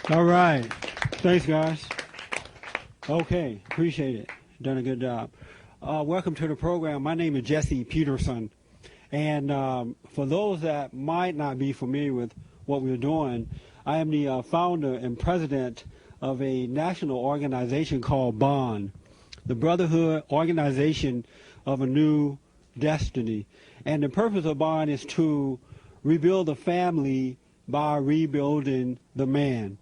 All right. Thanks, guys. Okay. Appreciate it. Done a good job. Welcome to the program. My name is Jesse Peterson. And for those that might not be familiar with what we're doing, I am the founder and president of a national organization called BOND, the Brotherhood Organization of a New Destiny. And the purpose of BOND is to rebuild the family by rebuilding the man.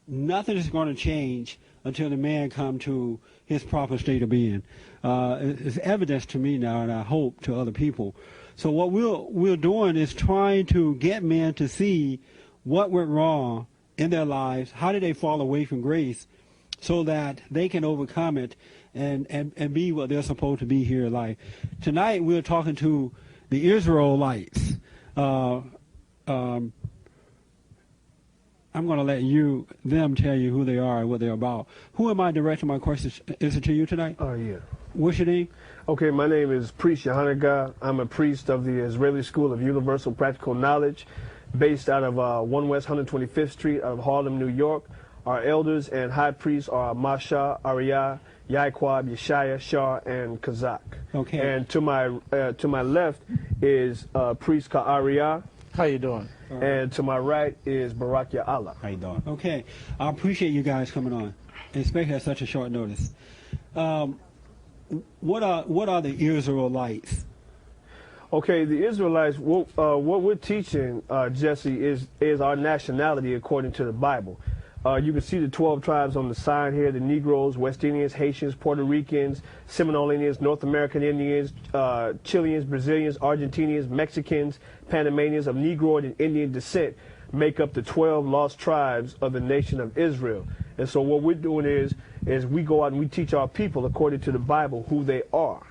Nothing is going to change until the man comes to his proper state of being. It's evidence to me now, and I hope to other people. So what we're doing is trying to get men to see what went wrong in their lives, how did they fall away from grace, so that they can overcome it and be what they're supposed to be here in life. Tonight we're talking to the Israelites. I'm going to let them tell you who they are and what they're about. Who am I directing my questions? Is it to you tonight? Oh, yeah. What's your name? Okay, my name is Priest Yohanaga. I'm a priest of the Israeli School of Universal Practical Knowledge, based out of 1 West 125th Street out of Harlem, New York. Our elders and high priests are Masha, Ariyah, Yaiquab, Yeshaya, Shah, and Kazak. Okay. And to my left is Priest Ka'ariyah. How you doing? And to my right is Barak Ya'Allah. How you doing? Okay. I appreciate you guys coming on, especially at such a short notice. What are the Israelites? Okay, the Israelites, what we're teaching, Jesse, is our nationality according to the Bible. You can see the 12 tribes on the side here: the Negroes, West Indians, Haitians, Puerto Ricans, Seminole Indians, North American Indians, Chileans, Brazilians, Argentinians, Mexicans, Panamanians of Negro and Indian descent make up the 12 lost tribes of the nation of Israel. And so what we're doing is we go out and we teach our people, according to the Bible, who they are.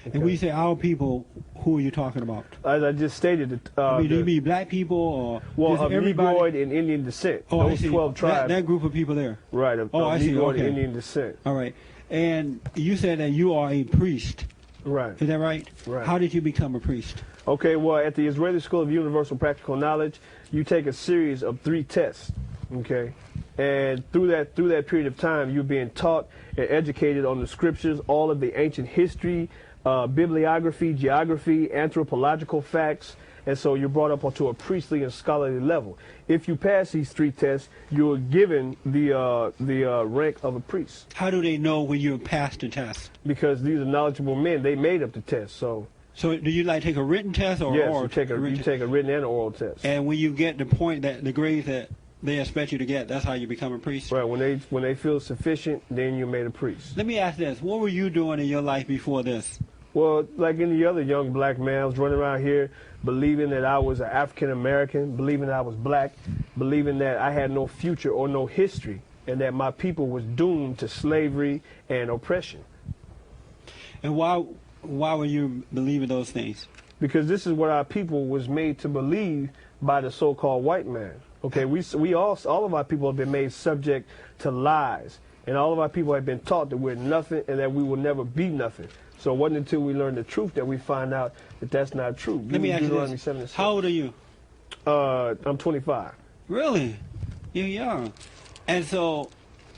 Okay. And when you say our people, who are you talking about? As I just stated, do you mean black people or of Negroid and Indian descent? Oh, those 12 tribes. That group of people there. Right, of Negroid and Indian descent. All right. And you said that you are a priest. Right. Is that right? Right. How did you become a priest? Okay, well, at the Israeli School of Universal Practical Knowledge, you take a series of 3 tests, okay? And through that period of time, you're being taught and educated on the scriptures, all of the ancient history, bibliography, geography, anthropological facts, and so you're brought up onto a priestly and scholarly level. If you pass these 3 tests, you're given the rank of a priest. How do they know when you passed the test? Because these are knowledgeable men. They made up the test, so. So do you take a written test or yes, oral? you take a written and an oral test. And when you get the point the grades that they expect you to get, that's how you become a priest? Right, when they feel sufficient, then you're made a priest. Let me ask this. What were you doing in your life before this? Well, like any other young black man, I was running around here believing that I was an African American, believing that I was black, believing that I had no future or no history, and that my people was doomed to slavery and oppression. And why were you believing those things? Because this is what our people was made to believe by the so-called white man. Okay, all of our people have been made subject to lies, and all of our people have been taught that we're nothing and that we will never be nothing. So it wasn't until we learned the truth that we find out that that's not true. Let me ask you this. How old are you? I'm 25. Really? You're young. And so,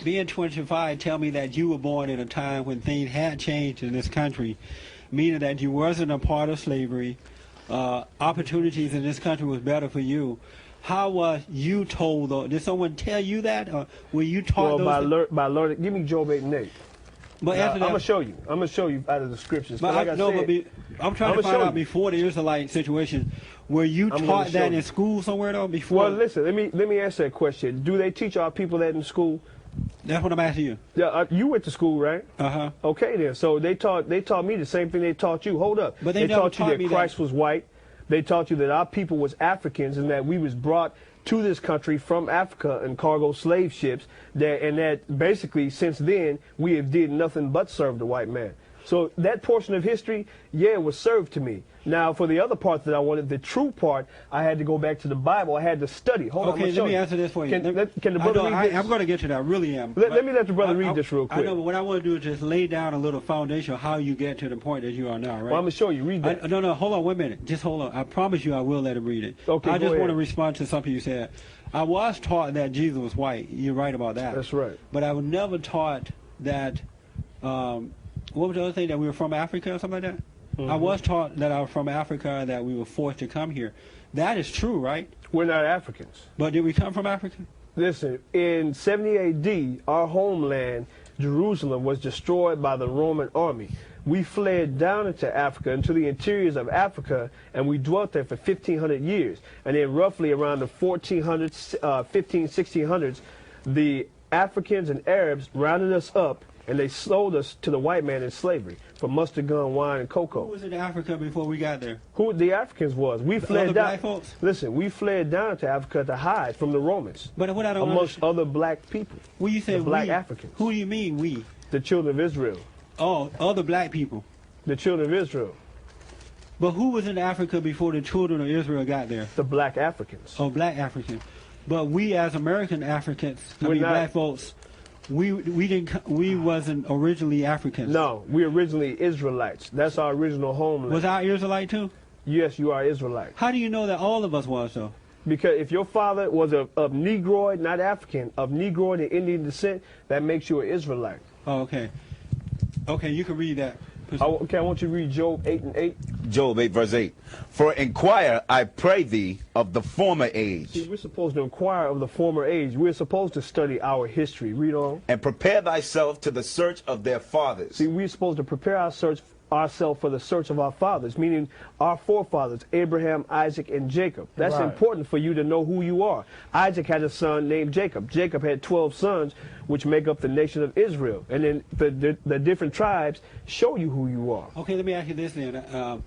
being 25, tell me that you were born in a time when things had changed in this country, meaning that you wasn't a part of slavery, opportunities in this country was better for you. How was you told, though? Did someone tell you that, or were you taught those? By learning. Give me Job 8:8. But after that, I'm gonna show you out of the scriptures. But I'm trying to find out before the Israelite situation. Were you taught that in school somewhere though before? Well, listen. Let me answer that question. Do they teach our people that in school? That's what I'm asking you. Yeah, you went to school, right? Uh-huh. Okay then. So they taught me the same thing they taught you. Hold up. But they never taught you that Christ was white. They taught you that our people was Africans and that we was brought to this country from Africa in cargo slave ships, and that basically since then we have did nothing but serve the white man. So that portion of history, yeah, it was served to me. Now, for the other part that I wanted, the true part, I had to go back to the Bible. I had to study. Hold on, Okay, let me answer this for you. Can the brother read this? I'm going to get to that. I really am. Let me let the brother read this real quick. I know, but what I want to do is just lay down a little foundation of how you get to the point that you are now, right? Well, I'm going to show you. Read that. No, hold on, wait a minute. Just hold on. I promise you I will let him read it. Okay, I just go want to ahead. respond to something you said. I was taught that Jesus was white. You're right about that. That's right. But I was never taught that, what was the other thing, that we were from Africa or something like that? I was taught that I was from Africa, that we were forced to come here. That is true, right? We're not Africans. But did we come from Africa? Listen, in 70 A.D., our homeland, Jerusalem, was destroyed by the Roman army. We fled down into Africa, into the interiors of Africa, and we dwelt there for 1,500 years. And then roughly around the 1400s, 1600s, the Africans and Arabs rounded us up, and they sold us to the white man in slavery for mustard gun, wine, and cocoa. Who was in Africa before we got there? Who the Africans was? We fled other down. black folks? Listen, we fled down to Africa to hide from the Romans. But what I don't amongst understand, other black people, when you say the black we, Africans. who do you mean we? The children of Israel. Oh, other black people. The children of Israel. But who was in Africa before the children of Israel got there? The black Africans. Oh, black Africans. But we as American Africans, black folks, we wasn't originally Africans. No, we originally Israelites. That's our original homeland. Was I Israelite too? Yes, you are Israelite. How do you know that all of us was though? Because if your father was of Negroid, not African, of Negroid and Indian descent, that makes you an Israelite. Oh, okay. Okay, you can read that. Okay, I want you to read Job 8 and 8. Job 8, verse 8. For inquire, I pray thee, of the former age. See, we're supposed to inquire of the former age. We're supposed to study our history. Read on. And prepare thyself to the search of their fathers. See, we're supposed to prepare ourselves for the search of our fathers, meaning our forefathers, Abraham, Isaac, and Jacob. That's Right. important for you to know who you are. Isaac had a son named Jacob. Jacob had 12 sons, which make up the nation of Israel. And then the different tribes show you who you are. Okay, let me ask you this then.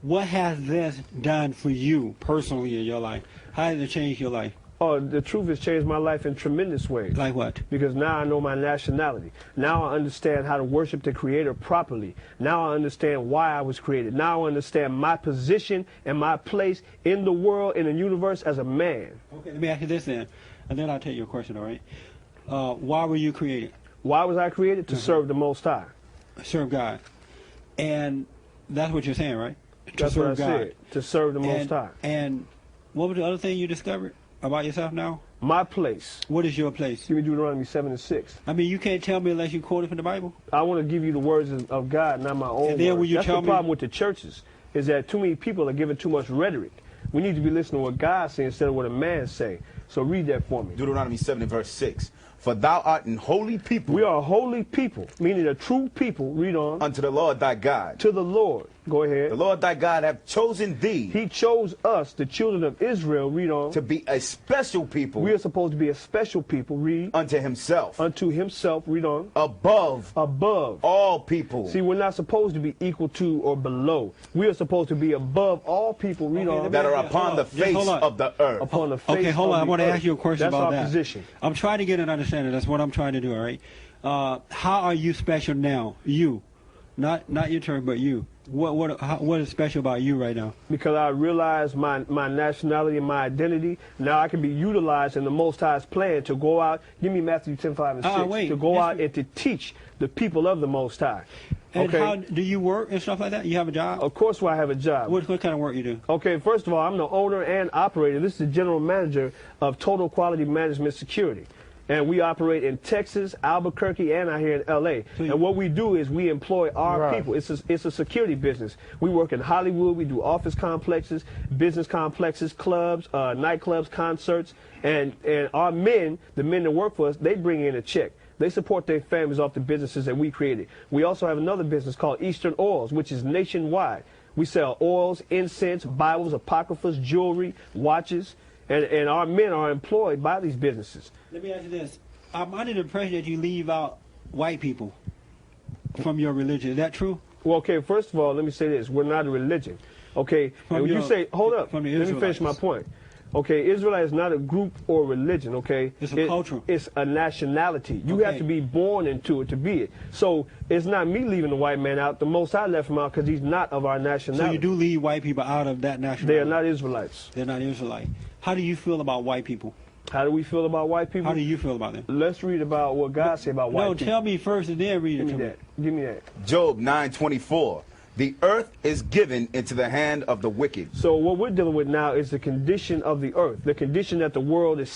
What has this done for you personally in your life? How has it changed your life? Oh, the truth has changed my life in tremendous ways. Like what? Because now I know my nationality. Now I understand how to worship the Creator properly. Now I understand why I was created. Now I understand my position and my place in the world, in the universe, as a man. Okay, let me ask you this then, and then I'll tell you a question, all right? Why were you created? Why was I created? To serve the Most High. Serve God. And that's what you're saying, right? That's to what I serve God. said. To serve the Most High. And what was the other thing you discovered about yourself now? My place. What is your place? Give me Deuteronomy 7 and 6. I mean, you can't tell me unless you quote it from the Bible. I want to give you the words of God, not my own And then words. will you That's tell the me- problem with the churches, is that too many people are giving too much rhetoric. We need to be listening to what God says instead of what a man say. So read that for me. Deuteronomy 7 and verse 6. For thou art an holy people We are a holy people, meaning a true people. Read on. unto the Lord thy God. To the Lord. Go ahead. The Lord thy God hath chosen thee He chose us, the children of Israel. Read on. to be a special people We are supposed to be a special people. Read. unto himself, Unto himself. Read on. above Above. all people. See, we're not supposed to be equal to or below. We are supposed to be above all people. Read Okay, on. let me- that are Hold upon on. the Just face hold on. of the earth. Upon the face Okay, hold of on. I the want to earth. ask you a question That's about our that. position. I'm trying to get an understanding. That's what I'm trying to do, all right? How are you special now? You. Not your term, but you. What is special about you right now? Because I realize my nationality and my identity. Now I can be utilized in the Most High's plan to go out. Give me Matthew 10, 5, and 6. Wait. To go Yes, out and to teach the people of the Most High. And Okay? how do you work and stuff like that? You have a job? Of course, I have a job. What kind of work you do? Okay, first of all, I'm the owner and operator. This is the general manager of Total Quality Management Security. And we operate in Texas, Albuquerque, and out here in L.A. And what we do is we employ our people. It's a security business. We work in Hollywood. We do office complexes, business complexes, clubs, nightclubs, concerts. And our men, the men that work for us, they bring in a check. They support their families off the businesses that we created. We also have another business called Eastern Oils, which is nationwide. We sell oils, incense, Bibles, apocryphas, jewelry, watches. And our men are employed by these businesses. Let me ask you this. I'm under the impression that you leave out white people from your religion. Is that true? Well, okay, first of all, let me say this. We're not a religion. Okay, From and when your- you say, hold up, from the let me finish my Israelites. point. Okay, Israelite is not a group or religion, okay? It's a culture. It's a nationality. You have Okay. to be born into it to be it. So it's not me leaving the white man out. The Most High left him out because he's not of our So nationality. you do leave white people out of that nationality. They are not Israelites. They're not Israelite. How do you feel about white people? How do we feel about white people? How do you feel about them? Let's read about what God said about white No, people. tell me first and then read it Give to me me. that. Give me that. Job 9:24. The earth is given into the hand of the wicked. So what we're dealing with now is the condition of the earth, the condition that the world is